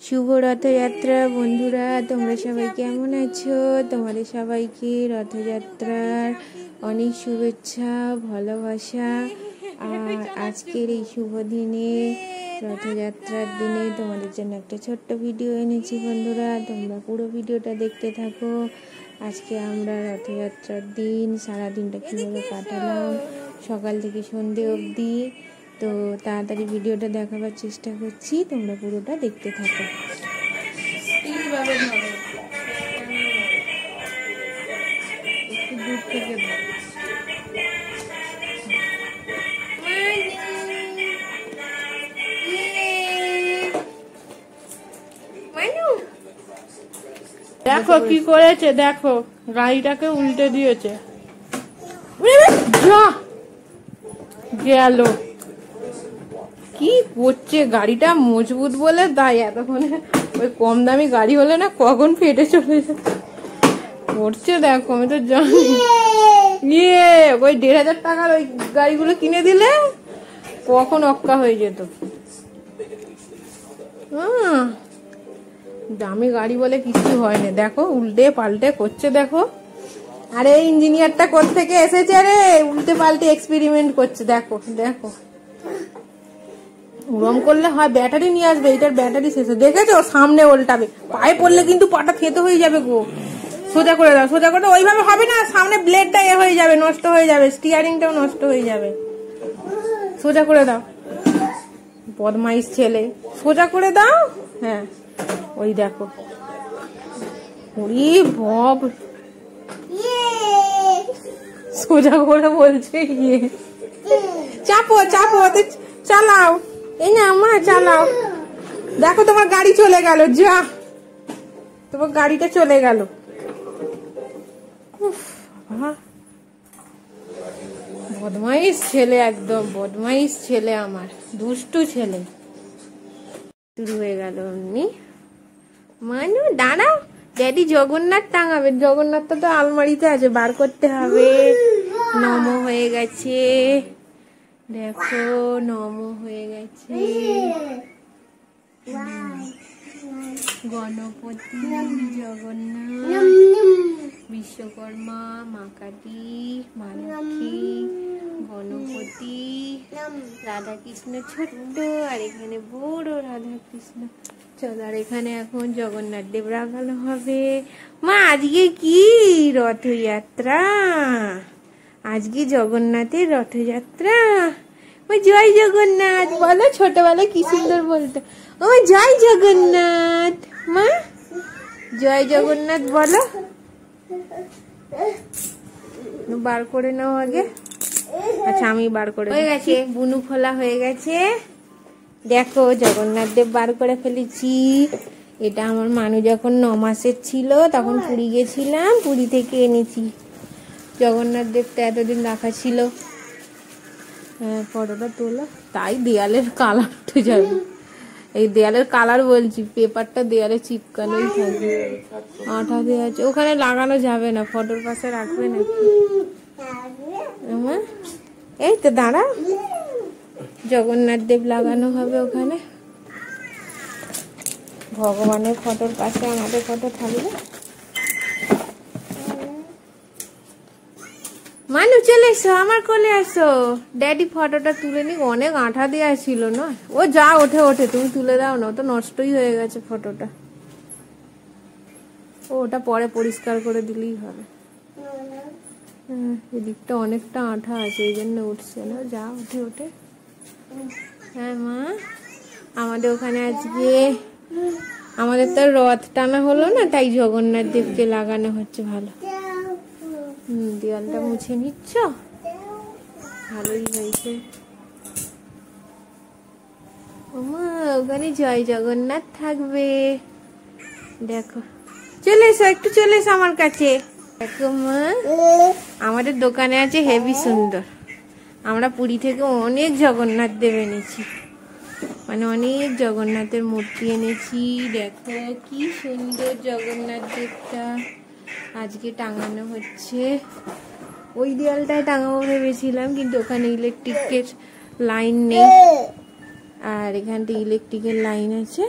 শুভ রথযাত্রা বন্ধুরা, তোমরা সবাই কেমন আছো? তোমাদের সবাইকে রথযাত্রার অনেক শুভেচ্ছা, ভালোবাসা। আর আজকের এই শুভ দিনে, রথযাত্রার দিনে তোমাদের জন্য একটা ছোট্ট ভিডিও এনেছি বন্ধুরা। তোমরা পুরো ভিডিওটা দেখতে থাকো। আজকে আমরা রথযাত্রার দিন সারাদিনটা কীভাবে কাটালাম, সকাল থেকে সন্ধে অবধি, তো তাড়াতাড়ি ভিডিওটা দেখাবার চেষ্টা করছি। তোমরা পুরোটা দেখতে থাকো। একটু দূর থেকে দেখো কি করেছে, দেখো গাড়িটাকে উল্টে দিয়েছে। গেল কি করছে, গাড়িটা মজবুত বলে তাই এতক্ষণে, ওই কম দামি গাড়ি হলে না কখন ফেটে চলে যায়। করছে দেখো, আমি তো জানি। ওই 1,500 টাকার ওই গাড়িগুলো কিনে দিলে কখন অক্কা হয়ে যেত। দামি গাড়ি বলে কিছু হয় না। দেখো উল্টে পাল্টে করছে, দেখো। আরে ইঞ্জিনিয়ারটা কোত্থেকে এসেছে রে, উল্টে পাল্টে এক্সপেরিমেন্ট করছে। দেখো দেখো, উড়ম করলে হয় ব্যাটারি নিয়ে আসবে, এটার ব্যাটারি শেষে। দেখেছো, সামনে উল্টাবে, পায়ে পড়লে কিন্তু পাটা থেতো হয়ে যাবে গো। সোজা করে দাও, সোজা করে দাও। ওইভাবে হবে না, সামনে ব্লেডটা এ হয়ে যাবে, নষ্ট হয়ে যাবে, স্টিয়ারিংটাও নষ্ট হয়ে যাবে। সোজা করে দাও, বদমাইশ ছেলে, সোজা করে দাও। হ্যাঁ, ওই দেখো, ওরে বাপ, সোজা করে বলছে। চাপো চাপো, চালাও। এই না মা, চালাও। দেখো তোমার গাড়ি চলে গেল, যা, তোমার গাড়িটা চলে গেল। বদমাইশ ছেলে, একদম বদমাইশ ছেলে, আমার দুষ্টু ছেলে। শুরু হয়ে গেল এমনি। মানু দাঁড়াও, ড্যাডি জগন্নাথ টাঙাবে। জগন্নাথটা তো আলমারিতে আছে, বার করতে হবে। নম হয়ে গেছে, দেখো নম হয়ে গেছে। গণপতি, জগন্নাথ, বিশ্বকর্মা, মা কালী, মা লক্ষ্মী, গণপতি, রাধা কৃষ্ণ ছোট্ট, আর এখানে বড় রাধা কৃষ্ণ। চলো, আর এখানে এখন জগন্নাথ দেব রাখানো হবে। মা আজকে কি রথযাত্রা, আজকে জগন্নাথের রথযাত্রা। ও জয় জগন্নাথ বলো, ছোটবেলায় কি সুন্দর বলতো। ও জয় জগন্নাথ, মা জয় জগন্নাথ বলো। বার করে নাও আগে। আচ্ছা, আমি বার করে হয়ে গেছে, বুনু খোলা হয়ে গেছে। দেখো জগন্নাথ দেব বার করে ফেলেছি। এটা আমার মানু যখন 9 মাসের ছিল তখন পুরী গেছিলাম, পুরী থেকে এনেছি। জগন্নাথ দেবটা এতদিন রাখা ছিল। হ্যাঁ, ফটোটা তোলো, তাই দেয়ালের কালার উঠে যাবে। এই দেয়ালের কালার বলছি, পেপারটা দেয়ালে চিপকানোই থাকবে। আঠা দেওয়া আছে, ওখানে লাগানো যাবে না, ফটোর পাশে রাখবে নাকি? এই তো দাঁড়া, জগন্নাথ দেব লাগানো হবে ওখানে। ভগবানের ফটোর পাশে আমাদের ফটো থাকবে। মানু চলে এসো, আমার কোলে আসো। ড্যাডি ফটোটা তুলে নি, অনেক আঠা দেওয়া ছিল না। ও যা ওঠে ওঠে, তুমি তুলে দাও না, তো নষ্টই হয়ে গেছে ফটোটা। ওটা পরে পরিষ্কার করে দিলেই হবে। এদিকটা অনেকটা আঠা আছে, এই জন্য উঠছে না। যা ওঠে ওঠে। হ্যাঁ মা, আমাদের ওখানে আজকে আমাদের তো রথ টানা হলো না, তাই জগন্নাথ দেবকে লাগানো হচ্ছে। ভালো, দেওয়ালটা মুছে নিচ্ছ, ভালোই হয়েছে। ওমা, ওখানে জয় জগন্নাথ থাকবে। দেখো, চলে এসো, একটু চলে এসো আমার কাছে। দেখো মা, আমাদের দোকানে আছে হেভি সুন্দর। আমরা পুরী থেকে অনেক জগন্নাথ দেব এনেছি, মানে অনেক জগন্নাথের মূর্তি এনেছি। দেখো কি সুন্দর জগন্নাথ দেবটা আজকে টাঙানো হচ্ছে। ওই দেয়ালটায় টাঙাবো ভেবেছিলাম, কিন্তু ওখানে ইলেকট্রিকের লাইন নেই, আর এখানটা ইলেকট্রিকের লাইন আছে।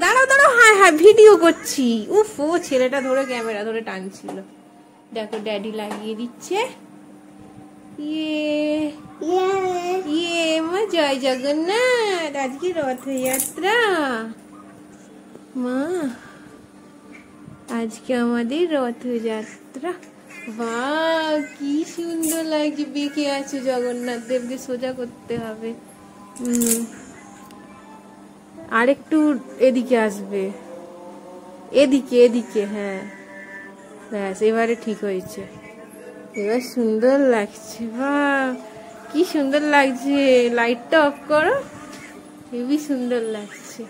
দাঁড়াও দাঁড়াও, হ্যাঁ হ্যাঁ ভিডিও করছি। উফ, ও ছেলেটা ধরে ক্যামেরা ধরে টানছিল। দেখো ড্যাডি লাগিয়ে দিচ্ছে। মা জয় জগন্নাথ, আজকে রথযাত্রা। মা আজকে আমাদের রথযাত্রা। বাহ, কি সুন্দর লাগছে। বেঁকে আছে জগন্নাথ দেবকে, সোজা করতে হবে। আরেকটু এদিকে আসবে, এদিকে এদিকে, হ্যাঁ ব্যাস, এবারে ঠিক হয়েছে। এবার সুন্দর লাগছে। বাহ, কি সুন্দর লাগছে। লাইটটা অফ করো, হেবি সুন্দর লাগছে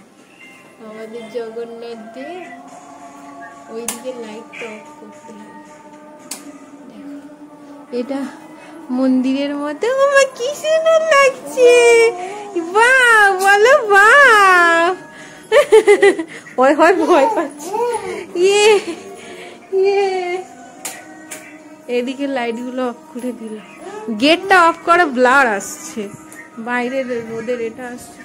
আমাদের জগন্নাথ দেব। ওইদিকে লাইটটা অফ করতে হবে। এটা মন্দিরের মতো। আমার কি সুন্দর লাগছে। বাহ, বলো বাহ। ওই হয় ভয় পাচ্ছে। এদিকে লাইট গুলো অফ করে দিল। গেটটা অফ করে, ব্লার আসছে বাইরের রোদের, এটা আসছে।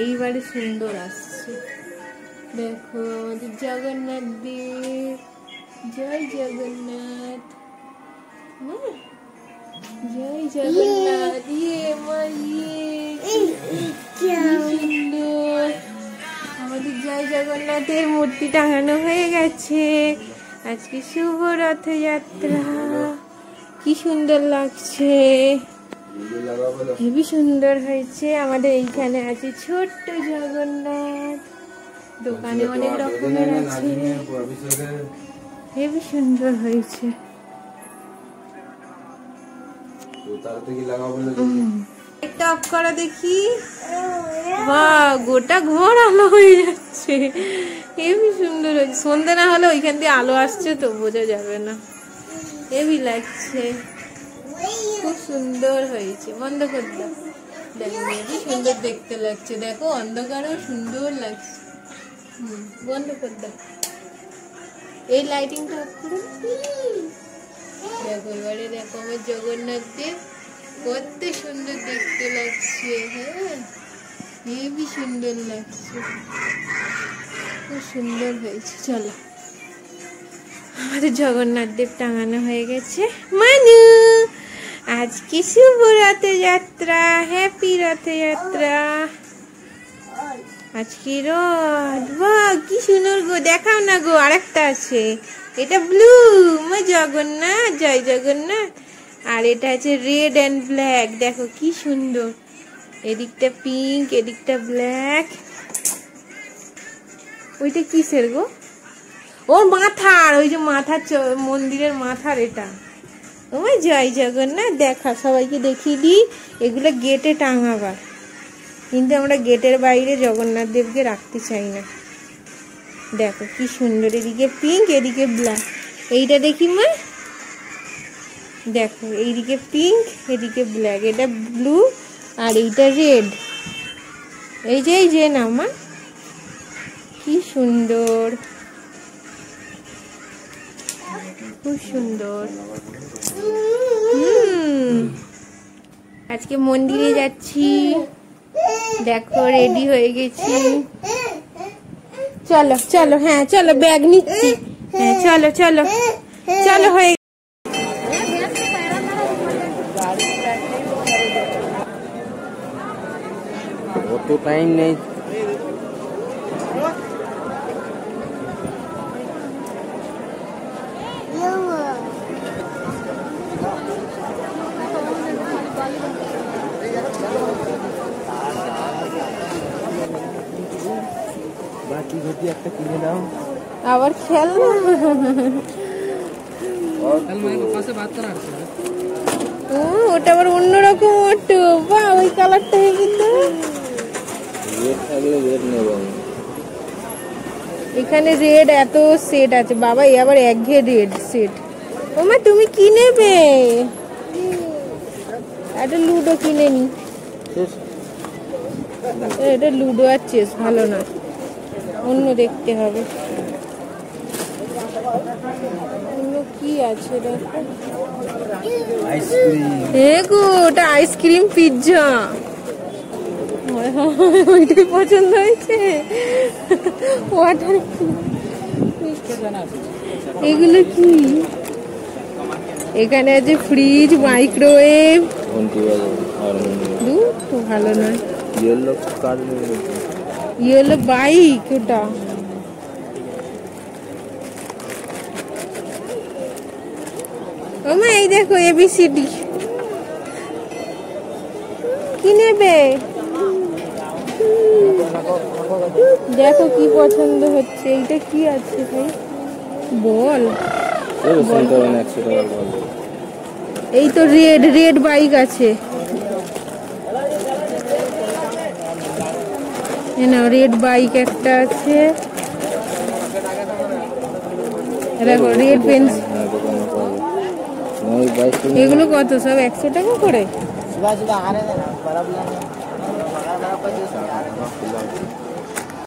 এইবারে সুন্দর আসছে। দেখো আমাদের জগন্নাথ দেব। জয় জগন্নাথ, জয় জগন্নাথ। সুন্দর আমাদের জয় জগন্নাথের মূর্তি টাঙানো হয়ে গেছে। আজকে শুভ রথযাত্রা। কি সুন্দর লাগছে, হেবি সুন্দর হয়েছে। আমাদের এইখানে আছে ছোট্ট জগন্নাথ, দোকানে অনেক রকমের আছে, হেবি সুন্দর হয়েছে। একটা অফ করা দেখি। বাহ, গোটা ঘর আলো হয়ে যাচ্ছে, হেবি সুন্দর হয়েছে। সন্ধ্যে না হলে ওইখান দিয়ে আলো আসছে তো বোঝা যাবে না, হেবি লাগছে, খুব সুন্দর হয়েছে। বন্ধ করে দাও। দেখো হেবি সুন্দর দেখতে লাগছে। দেখো অন্ধকারেও সুন্দর লাগছে। বন্ধ করে দাও। এই লাইটিংটা অফ করে দেখো। এবারে দেখো আমার জগন্নাথ দেব কত সুন্দর দেখতে লাগছে। হ্যাঁ, হেবি সুন্দর লাগছে, খুব সুন্দর হয়েছে। চলো, আমাদের জগন্নাথ দেব টাঙানো হয়ে গেছে। মানু, আজকে শুভ রথযাত্রা, হ্যাপি রথযাত্রা। আজকে রথ। বাহ, কি সুন্দর গো। দেখাও না গো, আরেকটা আছে, এটা ব্লু। মা জগন্নাথ, জয় জগন্নাথ। আর এটা আছে রেড অ্যান্ড ব্ল্যাক। দেখো কি সুন্দর। এদিকটা পিঙ্ক, এদিকটা ব্ল্যাক। ওইটা কিসের গো? ওর মাথার, ওই যে মাথার, মন্দিরের মাথার এটা। ওই জয় জগন্নাথ। দেখা, সবাইকে দেখিয়ে দিই। এগুলো গেটে টাঙাবার, কিন্তু আমরা গেটের বাইরে জগন্নাথ দেবকে রাখতে চাই না। দেখো কি সুন্দর, এদিকে পিঙ্ক, এদিকে ব্ল্যাক। এইটা দেখি মা, দেখো এইদিকে পিঙ্ক, এদিকে ব্ল্যাক। এটা ব্লু আর এইটা রেড। এই যে না মা, কি সুন্দর, খুব সুন্দর। আজকে মন্দিরে যাচ্ছি। দেখো রেডি হয়ে গেছি। চলো চলো, হ্যাঁ চলো, ব্যাগ নিচ্ছি। হ্যাঁ চলো চলো চলো, হয়ে অত টাইম নেই। বাকি ঘটি একটা কিনে দাও, আবার খেল না। ওটা আবার অন্যরকম অটো। বা ওই কালারটা কিন্তু এখানে রেড এত সেট আছে বাবা। এ আবার একঘেয়ে রেড সেট। ও মা, তুমি কি নেবে? একটা লুডো কিনে নি। এটা লুডো আর চেস ভালো না, অন্য দেখতে হবে। অন্য কি আছে দেখো। গো, ওটা আইসক্রিম পিৎজা। ওইটাই পছন্দ হয়েছে। ওয়াটার এগুলো কি? এখানে আছে ফ্রিজ, মাইক্রোওয়েভ। তো ভালো নয়। ইয়েলো বাইক ওটা। ওমা এই দেখো ABCD। কি নেবে? দেখো কি পছন্দ হচ্ছে। এইটা কি আছে ভাই? বল। এই তো রেড বাইক আছে। রেড বাইক একটা আছে। দেখো রেড পেন্সিল। এগুলো কত? সব 100 টাকা করে।